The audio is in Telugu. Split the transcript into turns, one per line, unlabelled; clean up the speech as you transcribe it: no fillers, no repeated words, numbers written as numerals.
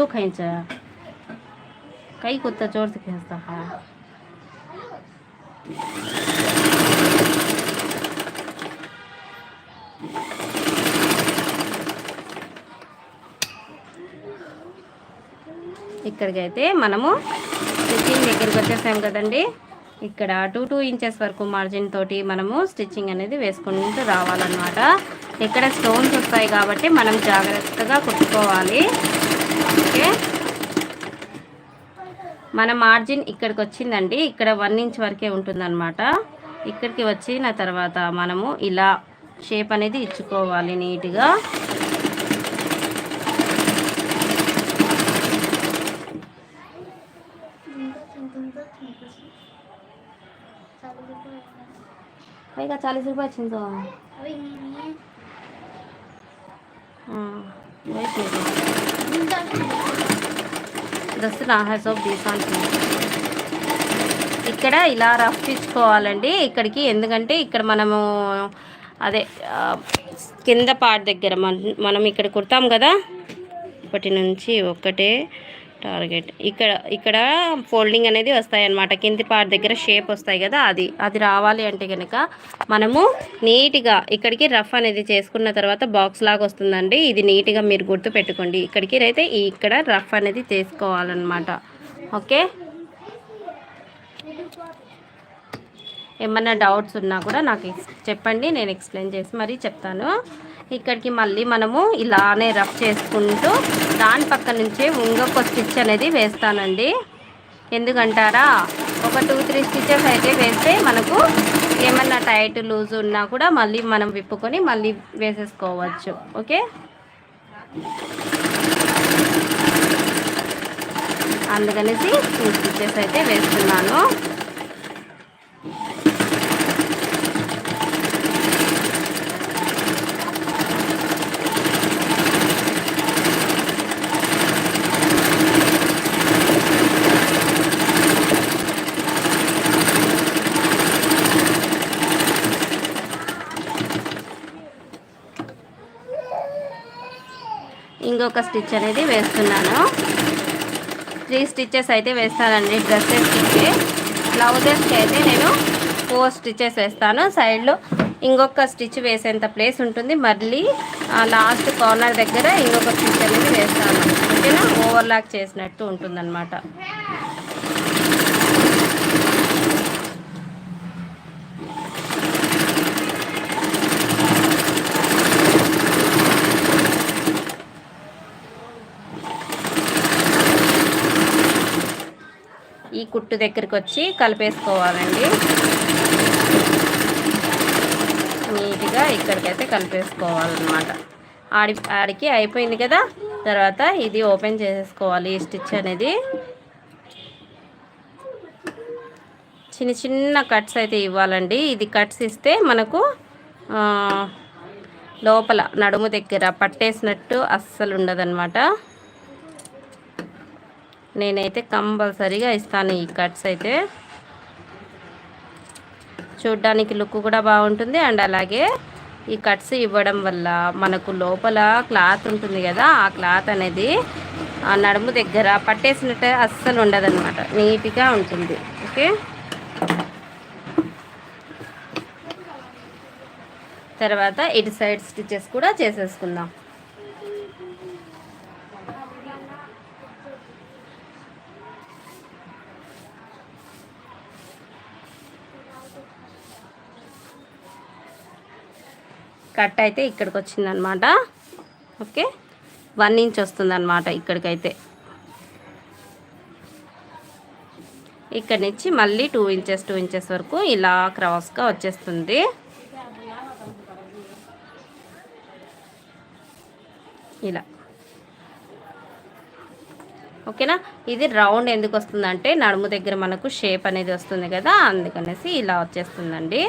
क्यों खींचा, कई कुत्ता जोर से खींचता है। ఇక్కడికి అయితే మనము స్టిచ్చింగ్ దగ్గరికి వచ్చేసాం కదండి. ఇక్కడ 2 ఇంచెస్ వరకు మార్జిన్ తోటి మనము స్టిచ్చింగ్ అనేది వేసుకుంటూ రావాలన్నమాట. ఇక్కడ స్టోన్స్ వస్తాయి కాబట్టి మనం జాగ్రత్తగా కుట్టుకోవాలి. ఓకే, మన మార్జిన్ ఇక్కడికి వచ్చిందండి. ఇక్కడ 1 ఇంచ్ వరకే ఉంటుందన్నమాట. ఇక్కడికి వచ్చిన తర్వాత మనము ఇలా షేప్ అనేది ఇచ్చుకోవాలి నీట్గా. का 40 रुपये छिन तो దస్తున్నా है सब ఇక్కడ ఇలా రఫ్ ఇచ్చుకోవాలండి ఇక్కడికి. ఎందుకంటే ఇక్కడ మనము అదే కింద పార్ట్ దగ్గర మనం ఇక్కడ కుడతాం కదా, ఒకటి నుంచి ఒకటే టార్గెట్. ఇక్కడ ఫోల్డింగ్ అనేది వస్తాయి అన్నమాట. కింది పార్ట్ దగ్గర షేప్ వస్తాయి కదా, అది రావాలి అంటే కనుక మనము నీట్గా ఇక్కడికి రఫ్ అనేది చేసుకున్న తర్వాత బాక్స్ లాగా వస్తుందండి. ఇది నీట్గా మీరు గుర్తు పెట్టుకోండి. ఇక్కడికి అయితే ఇక్కడ రఫ్ అనేది చేసుకోవాలన్నమాట. ఓకే, ఏమన్నా డౌట్స్ ఉన్నా కూడా నాకు చెప్పండి, నేను ఎక్స్ప్లెయిన్ చేసి మరీ చెప్తాను. ఇక్కడికి మళ్ళీ మనము ఇలానే రఫ్ చేసుకుంటూ దాని పక్క నుంచే ఇంకొక స్టిచ్ అనేది వేస్తానండి. ఎందుకంటారా, ఒక 2-3 స్టిచెస్ అయితే వేస్తే మనకు ఏమన్నా టైట్ లూజ్ ఉన్నా కూడా మళ్ళీ మనం విప్పుకొని మళ్ళీ వేసేసుకోవచ్చు. ఓకే, అందుకనేసి 2 స్టిచెస్ అయితే వేస్తున్నాను. ఇంకొక స్టిచ్ అనేది వేస్తున్నాను. 3 స్టిచెస్ అయితే వేస్తానండి డ్రెస్సెస్కి. బ్లౌజెస్కి అయితే నేను 4 స్టిచెస్ వేస్తాను. సైడ్లో ఇంకొక స్టిచ్ వేసేంత ప్లేస్ ఉంటుంది. మళ్ళీ లాస్ట్ కార్నర్ దగ్గర ఇంకొక స్టిచ్ అనేది వేస్తాను. ఓకేనా, ఓవర్లాక్ చేసినట్టు ఉంటుందన్నమాట. ఈ కుట్టు దగ్గరికి వచ్చి కలిపేసుకోవాలండి. నీట్గా ఇక్కడికైతే కలిపేసుకోవాలన్నమాట. ఆడికి అయిపోయింది కదా. తర్వాత ఇది ఓపెన్ చేసేసుకోవాలి. ఈ స్టిచ్ అనేది చిన్న చిన్న కట్స్ అయితే ఇవ్వాలండి. ఇది కట్స్ ఇస్తే మనకు లోపల నడుము దగ్గర పట్టేసినట్టు అస్సలు ఉండదన్నమాట. నేనైతే కంపల్సరీగా ఇస్తాను ఈ కట్స్ అయితే. చూడ్డానికి లుక్ కూడా బాగుంటుంది. అండ్ అలాగే ఈ కట్స్ ఇవ్వడం వల్ల మనకు లోపల క్లాత్ ఉంటుంది కదా, ఆ క్లాత్ అనేది ఆ నడుము దగ్గర పట్టేసినట్టు అస్సలు ఉండదన్నమాట. నీట్గా ఉంటుంది. ఓకే, తర్వాత ఇటు సైడ్ స్టిచెస్ కూడా చేసేసుకుందాం. కట్ అయితే ఇక్కడికి వచ్చిందనమాట. ఓకే, 1 ఇంచ్ వస్తుందన్నమాట ఇక్కడికైతే. ఇక్కడి నుంచి మళ్ళీ 2 ఇంచెస్ వరకు ఇలా క్రాస్గా వచ్చేస్తుంది. ఇలా ఓకేనా. ఇది రౌండ్ ఎందుకు వస్తుందంటే నడుము దగ్గర మనకు షేప్ అనేది వస్తుంది కదా, అందుకనేసి ఇలా వచ్చేస్తుందండి.